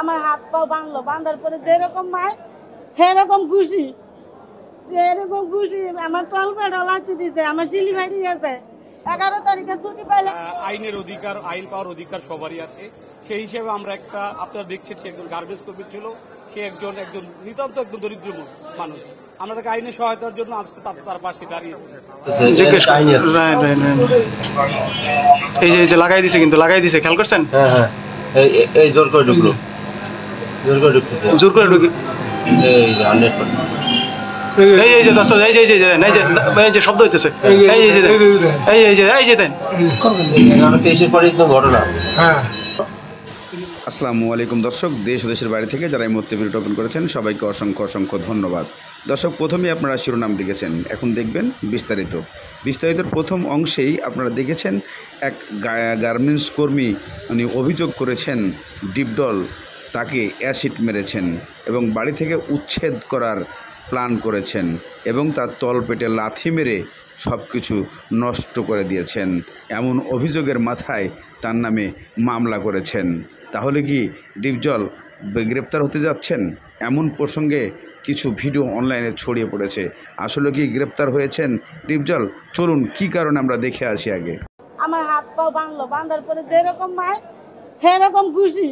আমার হাত পাও বাঁধলো, বাঁধার পরে যেরকম মায় সেরকম খুশি, যেরকম খুশি আমার তল পেটও লাগতে দিছে, আমার শিলি ভাইটি গেছে। 11 তারিখে ছুটি পাইলে আইনের অধিকার, আইন পাওয়ার অধিকার সবারই আছে। সেই হিসেবে আমরা একটা, আপনারা দেখছেন সে একজন গার্বেজ কর্মী ছিল, সে একজন নিতান্ত একজন দরিদ্র মানুষ। আমরা তাকে আইনের সহায়তার জন্য তার পাশে দাঁড়িয়েছি। এই যে লাগাই দিছে, কিন্তু লাগাই দিছে, খেয়াল করছেন? হ্যাঁ, এই জোর করে ঢুকলো, জোর করে ঢুকতেছে, জোর করে ঢুকি। এই যে 100%। এই যে দোস্ত, এই যে শব্দ হইতেছে, এই যে দেন। 11:23 পরে তো ঘটনা। হ্যাঁ, আসসালামু আলাইকুম দর্শক, দেশ ও দেশের বাইরে থেকে যারা এই মুহূর্তে ভিডিওটা ওপেন করেছেন সবাইকে অসংখ্য অসংখ্য ধন্যবাদ। দর্শক, প্রথমেই আপনারা শিরোনাম দেখেছেন, এখন দেখবেন বিস্তারিতর প্রথম অংশেই আপনারা দেখেছেন এক গার্মেন্টস কর্মী উনি অভিযোগ করেছেন ডিপডল তাকে অ্যাসিড মেরেছেন এবং বাড়ি থেকে উচ্ছেদ করার প্ল্যান করেছেন এবং তার তলপেটে লাথি মেরে সব কিছু নষ্ট করে দিয়েছেন। এমন অভিযোগের মাথায় তার নামে মামলা করেছেন। তাহলে কি ডিপজল গ্রেপ্তার হতে যাচ্ছেন? এমন প্রসঙ্গে কিছু ভিডিও অনলাইনে ছড়িয়ে পড়েছে। আসলে কি গ্রেপ্তার হয়েছেন ডিপজল? চলুন কি কারণে আমরা দেখে আসি আগে। আমার হাত পাও বাঁধলো, বাঁধার পরে যেরকম মায় সেরকম খুশি,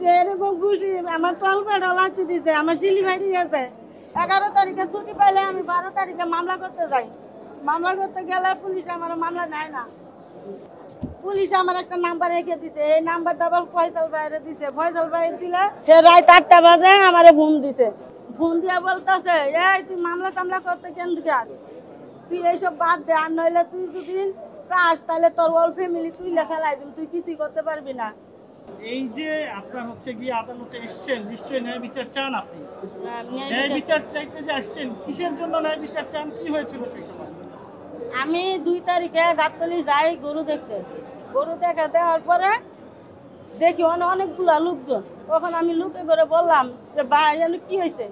যেরকম খুশি আমার তল পেটও লাগতে দিছে, আমার শিলি ভাইটি গেছে। 11 তারিখে ছুটি পাইলে আমি 12 তারিখে মামলা করতে যাই। মামলা করতে গেলে পুলিশ আমার মামলা নেয় না। পুলিশ আমার একটা নাম্বার রেখে দিছে, এই নাম্বারটা আবার ফয়সাল ভাইরে দিছে। ফয়সাল ভাই দিলে সে রাত 8টা বাজে আমারে ফোন দিছে। ফোন দিয়া বলতেছে, এই তুই মামলা সামলা করতে কেন যাস, তুই এইসব বাদ দে, আর নইলে তুই যদি চাস তাহলে তোর ওয়াল ফ্যামিলি তুই লেখালাই দিন, তুই কিছুই করতে পারবি না। এই যে আপনার হচ্ছে গিয়ে আদালতে এসছেন, নিশ্চয়ই ন্যায় বিচার চান আপনি। ন্যায় বিচার চাইতে যে আসছেন, কিসের জন্য ন্যায় বিচার চান, কি হয়েছিল সেই সময়? আমি 2 তারিখে গাবতলী যাই গরু দেখতে। গরু দেখা দেওয়ার পরে দেখি অনেকগুলা লোকজন। তখন আমি লোকে করে বললাম যে ভাই কি হয়েছে?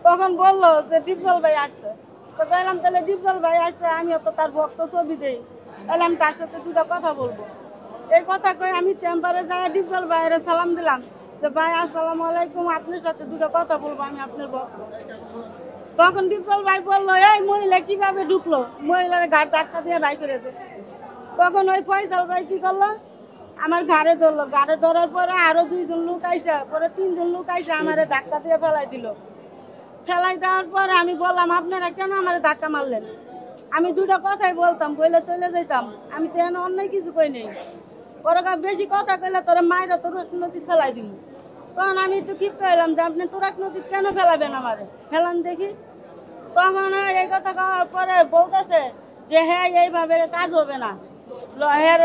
তখন বললো যে ডিপজল ভাই আসছে। তো বললাম তাহলে ডিপজল ভাই আসছে, আমিও তো তার ভক্ত, ছবি দেই, তাহলে আমি তার সাথে দুটো কথা বলবো। এই কথা কয়ে আমি চেম্বারে যাই ডিপজল ভাইয়ের সালাম দিলাম যে ভাই আসসালামু আলাইকুম, আপনার সাথে দুটো কথা বলবো, আমি আপনার ভক্ত। তখন ডিপজল ভাই বললো, এই মহিলা কিভাবে ঢুকলো? মহিলার ঘাড় ধাক্কা দিয়ে ভাই করে দে। তখন ওই ফয়সাল ভাই কি করলো, আমার ঘাড়ে ধরলো। ঘাড়ে ধরার পরে আরো 2 জন লোক আইসা, পরে 3 জন লোক আইসা আমারে ধাক্কা দিয়ে ফেলাই দিল। ফেলাই দেওয়ার পরে আমি বললাম, আপনারা কেন আমারে ধাক্কা মারলেন? আমি দুটো কথাই বলতাম, বলে চলে যেতাম, আমি তো এনে অন্য কিছু কই নেই। পরে বেশি কথা কইলে তোরা মায়েরা তোরাক নদী ফেলাই দিন। তখন আমি একটু ক্ষিপ্ত হইলাম যে আপনি তোরাক নদী কেন ফেলাবেন আমারে, ফেলান দেখি। তখন এই কথা কওয়ার পরে বলতেছে যে হ্যাঁ এইভাবে কাজ হবে না, হ্যাঁ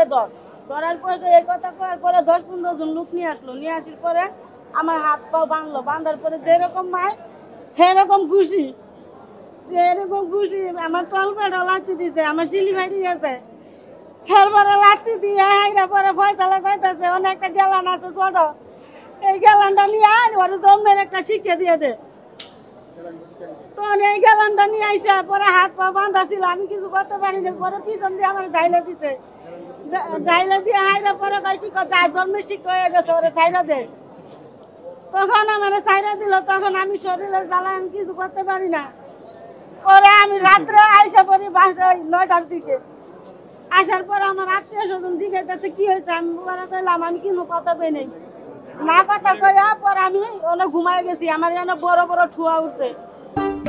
ধরার পরে এই কথা কওয়ার পরে 10-15 জন লোক নিয়ে আসলো। নিয়ে আসার পরে আমার হাত পাও বাঁধলো, বাঁধার পরে যেরকম মায় সেরকম খুশি, যেরকম খুশি আমার তল পেটও লাগতে দিছে, আমার শিলি ভাইটি গেছে। এরপরে লাগতে দিয়ে হাইরা পরে ফয়সালা কইতেছে অনেকটা গেলান আছে ছোট, এই গেলানটা নিয়ে আয় ওর জন্মের একটা শিক্ষা দিয়ে দে। তখন এই গেলানটা নিয়ে আইসা পরে হাত পা বাঁধা ছিল, আমি কিছু করতে পারিনি। পরে পিছন দিয়ে আমার ডাইলে দিছে, ডাইলে দিয়ে হাইরা পরে কয় কি যা জন্মের শিক্ষা হয়ে গেছে, ওরে ছাইরা দে। তখন আমার ছাইরা দিল। তখন আমি শরীরের জ্বালায় আমি কিছু করতে পারি না। পরে আমি রাত্রে আইসা পড়ি বাসায় 9টার দিকে। আসার পরে আমার আত্মীয় স্বজন জিজ্ঞাসা কি হয়েছে, আমি কইলাম আমি কিন্তু কথা কই নেই। না কথা কইয়া পরে আমি অনেক ঘুমাই গেছি, আমার এনে বড় বড় ঠুয়া উঠছে।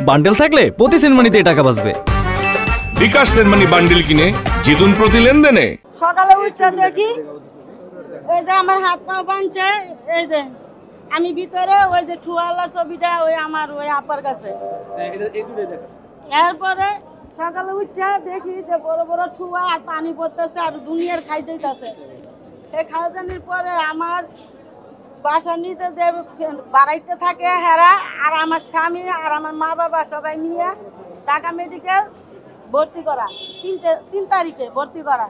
বান্ডেল থাকলে প্রতি সেনমানিতে টাকা বাঁচবে। বিকাশ সেনমানি বান্ডেল কিনে জিতুন প্রতি লেনদেনে। সকালে উঠে দেখি এই যে আমার হাত পা বাঁধছে, এই যে আমি ভিতরে ওই যে ঠুয়ালা ছবিটা ওই আমার ওই আপার কাছে। এরপরে সকালে উঠে দেখি যে বড় বড় ঠুয়া আর পানি পড়তেছে আর দুনিয়ার খাই যাইতেছে। এই খাওয়াজানির পরে আমার বাসার নিচে যে বাড়াইতে থাকে হেরা আর আমার স্বামী আর আমার মা বাবা সবাই নিয়ে ঢাকা মেডিকেল ভর্তি করা, 3 তারিখে ভর্তি করা।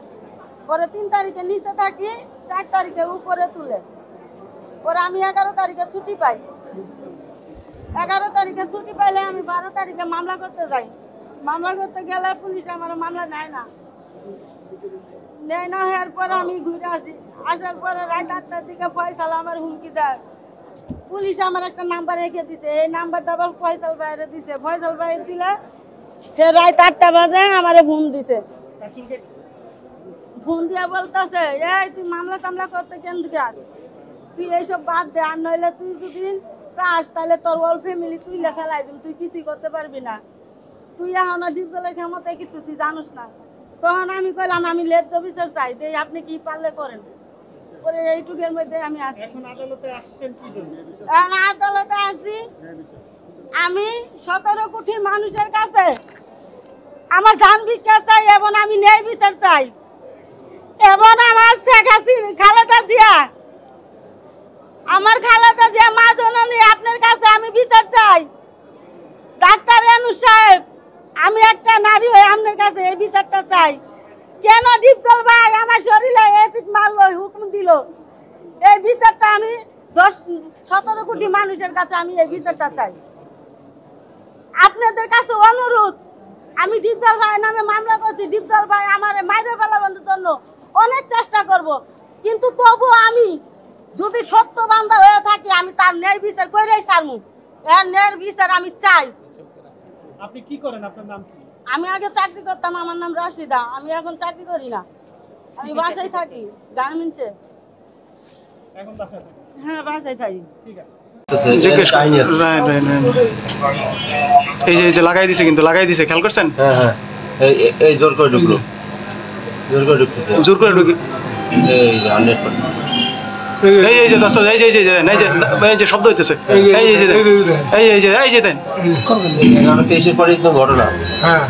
পরে 3 তারিখে নিচে থাকি, 4 তারিখে উপরে তুলে। পরে আমি 11 তারিখে ছুটি পাই। 11 তারিখে ছুটি পাইলে আমি 12 তারিখে মামলা করতে যাই। মামলা করতে গেলে পুলিশ আমার মামলা নেয় না। নেয় না হওয়ার পরে আমি ঘুরে আসি, আসার পরে রাত 8টার দিকে ফয়সাল আমার হুমকি দেয়। পুলিশ আমার একটা নাম্বার রেখে দিছে, এই নাম্বারটা আবার ফয়সাল ভাইরে দিছে। ফয়সাল ভাই দিলে সে রাত 8টা বাজে আমারে ফোন দিছে। ফোন দিয়া বলতেছে, এই তুই মামলা সামলা করতে কেন যাস, তুই এইসব বাদ দে, আর নইলে তুই যদি চাস তাহলে তোর ওয়াল ফ্যামিলি তুই লেখালাই দিন, তুই কিছুই করতে পারবি না, তুই এখন ডিপজলের ক্ষমতা কিছু তুই জানিস না। তখন আমি কইলাম আমি লেজ্জ বিচার চাই, দেই আপনি কি পারলে করেন। পরে এইটুকের মধ্যে আমি আসি। এখন আদালতে আসি আমি 17 কোটি মানুষের কাছে আমার জান ভিক্ষা চাই এবং আমি ন্যায় বিচার চাই। এবং আমার শেখ হাসিনা খালেদা জিয়া, আমার খালেদা জিয়া মা জননী, আপনার কাছে আমি বিচার চাই। ডাক্তার এনুস সাহেব, আমি একটা নারী হয়ে আপনার কাছে এই বিচারটা চাই। কেন ডিপজল ভাই আমার শরীরে অ্যাসিড মারলো, হুকুম দিল, এই বিচারটা আমি 17 কোটি মানুষের কাছে আমি এই বিচারটা চাই। আপনাদের কাছে অনুরোধ, আমি ডিপজল ভাই নামে মামলা করছি, ডিপজল ভাই আমার মাইরে ফেলানোর জন্য অনেক চেষ্টা করব, কিন্তু তবু আমি যদি সত্য বান্ধা হয়ে থাকি আমি তার ন্যায় বিচার করেই ছাড়বো। এর ন্যায় বিচার আমি চাই। আপনি কি করেন, আপনার নাম কি? আমি আগে চাকরি করতাম, আমার নাম রাশিদা, আমি এখন চাকরি করি না, আমি বাসায় থাকি গার্মেন্টসে। এখন বাসায় থাকেন? হ্যাঁ বাসায় থাকি। ঠিক আছে। জিজ্ঞেস এই যে লাগাই দিছে, কিন্তু লাগাই দিছে, খেয়াল করছেন? হ্যাঁ হ্যাঁ, এই জোর করে ঢুকলো, জোর করে ঢুকতেছে, জোর করে ঢুকি। এই যে 100%। এই যে দোস্ত, এই যে শব্দ হইতেছে, এই যে দেন। 11:23 পরে তো ঘটনা। হ্যাঁ,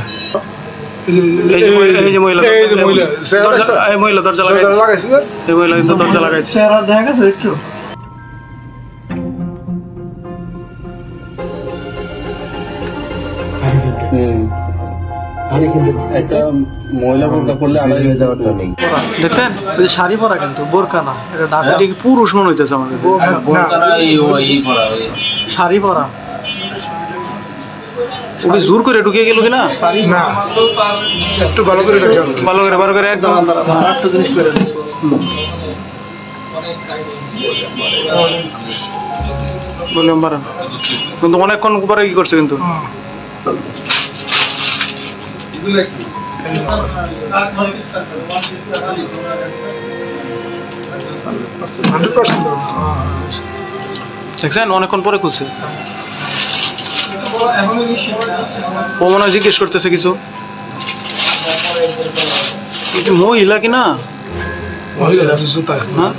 এই যে মহিলা দরজা লাগাইছে, এই মহিলা দরজা লাগাইছে। দেখা গেছে একটু। একটা মহিলা বোরকা পরলে আলাদা হয়ে যাওয়াটা নেই। দেখছেন শাড়ি পরা, কিন্তু বোরকা না, এটা ঢাকা। এটা কি পুরুষ মনে হইতেছে আমার কাছে? বোরকা না, এই পরা, শাড়ি পরা। ওকে জোর করে ঢুকিয়ে গেল কিনা? শাড়ি না, একটু ভালো করে রাখা, ভালো করে একদম একটা জিনিস করে বললাম বাড়ান, কিন্তু অনেকক্ষণ পরে কি করছে কিন্তু। দেখছেন অনেকক্ষণ পরে খুলছে। ও মনে হয় জিজ্ঞেস করতেছে কিছু, মহিলা কিনা? হ্যাঁ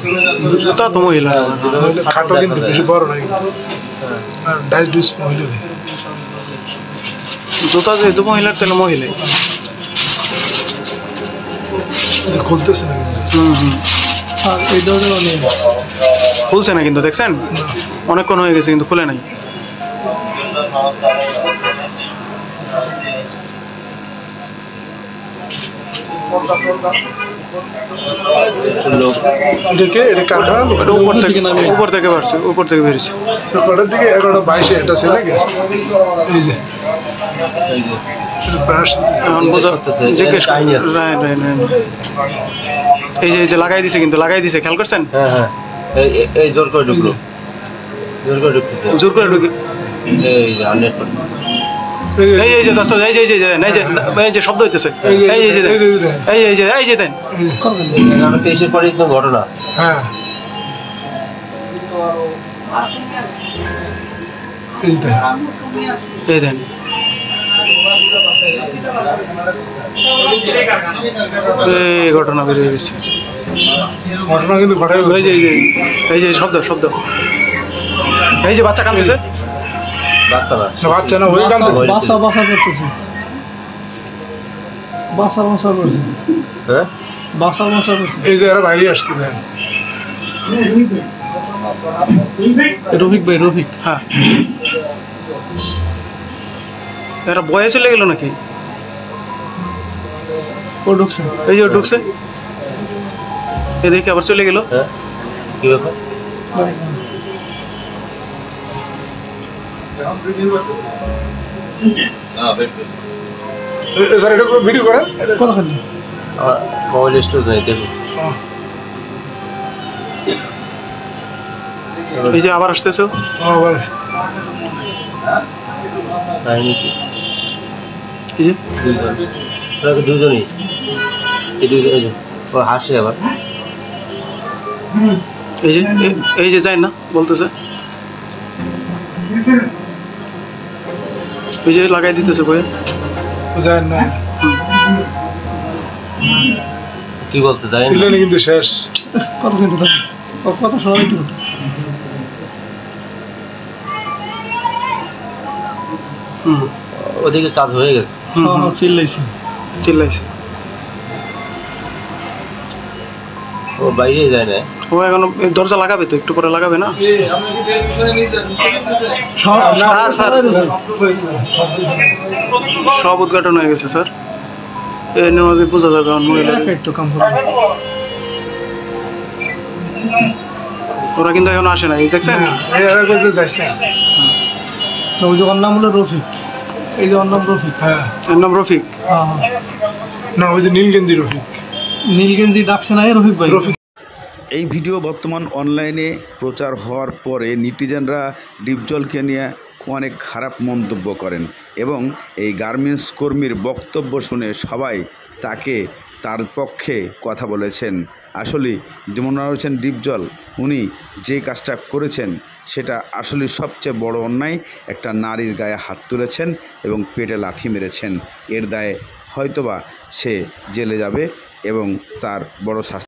জুতা তো মহিলা, খাটো কিন্তু বেশি বড় নাই, ডাইস মহিলা। জুতা যেহেতু মহিলার তাহলে মহিলাই খুলতেছে না। খুলছে না কিন্তু, দেখছেন অনেকক্ষণ হয়ে গেছে কিন্তু খুলে নাই। উপর থেকে বাড়ছে, উপর থেকে বেরিয়েছে। কটার দিকে? 11:22 এটা ছেলে গেছে। এই যে এখন বোঝা জিজ্ঞেস এই যে লাগাই দিছে, কিন্তু লাগাই দিছে, খেয়াল করছেন? হ্যাঁ হ্যাঁ, এই জোর করে ঢুকলো, জোর করে ঢুকতেছে, জোর করে ঢুকি। এই যে 100%। এই যে দোস্ত, এই যে শব্দ হইতেছে, এই যে দেন। 11:23 পরে তো ঘটনা। হ্যাঁ, এই দেন। এই ঘটনা বেরিয়ে গেছে, ঘটনা কিন্তু ঘটাই। এই যে শব্দ, এই যে বাচ্চা কাঁদতেছে। বাচ্চা না, বাচ্চা না, ওই কাঁদতেছে। বাসা করতেছে, বাসা করছে। হ্যাঁ, বাসা করছে। এই যে এরা বাইরে আসছে, রফিক ভাই, রফিক। হ্যাঁ, এরা বয়ে চলে গেল নাকি? ও ঢুকছে, এই যে ঢুকছে, এ দেখে আবার চলে গেল। হ্যাঁ, কি ব্যাপার? স্যার এটা ভিডিও করেন। আমার মোবাইল স্টোরেজ নেই, দেখুন। এই যে আবার আসতেছো, আবার আসছে। কাহিনী কি? এই যে দুইজন, ওরা কি দুজনই? এই দুইজন, এই যে ও হাসে আবার। এই যে যায় না বলতেছে, ওই যে লাগাই দিতেছে বইয়ে। বুঝেন না, কি বলতে জানি না। ছিলেন কিন্তু শেষ। কত কিন্তু থাকে কত সময় দিতে হতো। ওদিকে কাজ হয়ে গেছে। চিল্লাইছি চিল্লাইছে, ও বাইরে যায় না। ও এখন এই দরজা লাগাবে তো, একটু পরে লাগাবে না। স্যার স্যার সব উদ্ঘাটন হয়ে গেছে স্যার, এই নেওয়াজে বোঝা যাবে মহিলা। তো কাম করবে। ওরা কিন্তু এখন আসে না, এই দেখছেন। এরা করতে যাস না। তো ওই যে ওর নাম হলো রফিক, এই যে ওর নাম রফিক। হ্যাঁ, এর নাম রফিক। না ওই যে নীলগেঞ্জি রফিক। নীলগেঞ্জি ডাকছে না রফিক ভাই। এই ভিডিও বর্তমান অনলাইনে প্রচার হওয়ার পরে নেটিজেনরা ডিপজলকে নিয়ে অনেক খারাপ মন্তব্য করেন এবং এই গার্মেন্টস কর্মীর বক্তব্য শুনে সবাই তার পক্ষে কথা বলেছেন। আসলে যেমন হচ্ছেন ডিপজল, উনি যে কাজটা করেছেন সেটা আসলে সবচেয়ে বড় অন্যায়। একটা নারীর গায়ে হাত তুলেছেন এবং পেটে লাথি মেরেছেন, এর দায়ে হয়তোবা সে জেলে যাবে এবং তার বড় শাস্তি